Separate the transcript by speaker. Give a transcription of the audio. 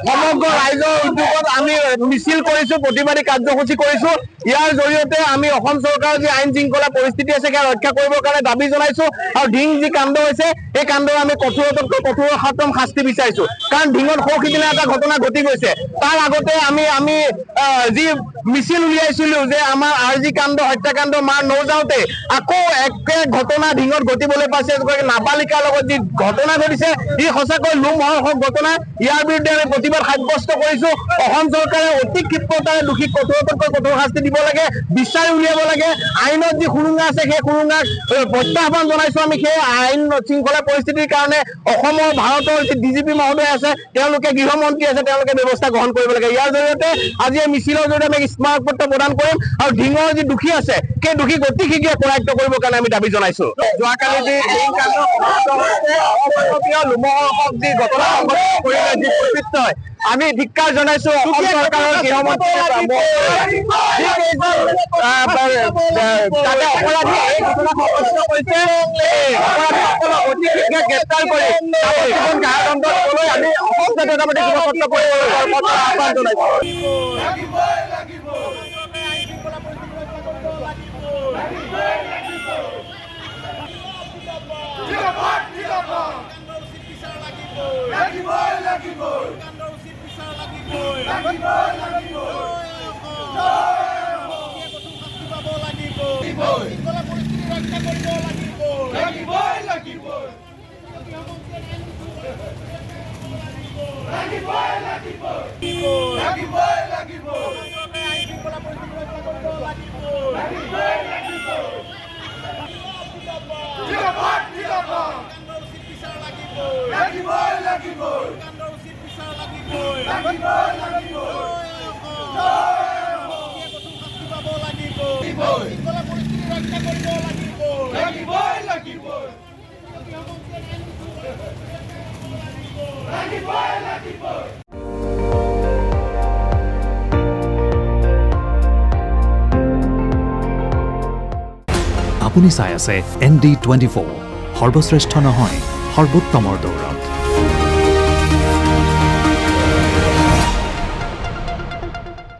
Speaker 1: সমগ্ৰ ৰাইজৰ উদ্যোগত আমি মিছিল কৰিছো, প্ৰতিবাদী কাৰ্যসূচী কৰিছো। ইয়াৰ জৰিয়তে আমি অসম চৰকাৰৰ যি আইন শৃংখলা পৰিস্থিতি আছে সেয়া ৰক্ষা কৰিবৰ কাৰণে দাবী জনাইছো। আৰু ঢিং যি কাণ্ড হৈছে এই কাণ্ডৰ আমি কঠোৰতকৈ কঠোৰ শাস্তি বিচাৰিছো। কাৰণ ঢিঙত সৌসিদিনা এটা ঘটনা ঘটি গৈছে। তাৰ আগতে আমি যি মিছিল উলিয়াইছিলো যে আমাৰ আৰজি কাণ্ড হত্যাকাণ্ড মাৰ নৌযাওঁতে আকৌ একে ঘটনা ঢিঙত ঘটিবলৈ পাইছে। নাবালিকাৰ লগত যি ঘটনা ঘটিছে ই সঁচাকৈ লোমহৰ্ষক ঘটনা। ইয়াৰ বিৰুদ্ধে আমি প্ৰতিবাদ সাব্যস্ত কৰিছো। অসম চৰকাৰে অতি ক্ষিপ্ৰতাৰে দোষীক কঠোৰতকৈ কঠোৰ শাস্তি দিব লাগে, বিচাৰি উলিয়াব লাগে। আইনত যি সুৰুঙা আছে সেই সুৰুঙাক প্ৰত্যাহ্বান জনাইছো আমি। সেই আইন শৃংখলা পৰিস্থিতিৰ কাৰণে অসমৰ ভাৰতৰ যি ডিজিপি মহোদয় আছে, তেওঁলোকে গৃহমন্ত্ৰী আছে, তেওঁলোকে ব্যৱস্থা গ্ৰহণ কৰিব লাগে। ইয়াৰ জৰিয়তে আজি এই মিছিলৰ জৰিয়তে আমি স্মাৰক পত্ৰ প্ৰদান কৰিম। আৰু ঢিঙৰ যি দোষী আছে সেই দোষীক অতি শীঘ্ৰে কৰায়ত্ব কৰিবৰ কাৰণে আমি দাবী জনাইছো। যোৱাকালি যি ঢিং কাণ্ড লোমহৰ্ষক যি ঘটনা কৰিলে যি প্ৰকৃত হয়, আমি ধিক্কাৰ জনাইছো অসম চৰকাৰৰ গৃহমন্ত্ৰী তাতে অপৰাধী এই ঘটনা সংঘটিত কৰিছে। অপৰাধীসকলক অতি শীঘ্ৰে গ্ৰেপ্তাৰ কৰি কাৰাদণ্ড দিবলৈ আমি অসম জাতীয়তাবাদী যুৱ ছাত্ৰ পৰিষদৰ আহ্বান জনাইছো।
Speaker 2: আপুনি চাই আছে ND24, সৰ্বশ্ৰেষ্ঠ নহয় সৰ্বোত্তমৰ দৌৰত।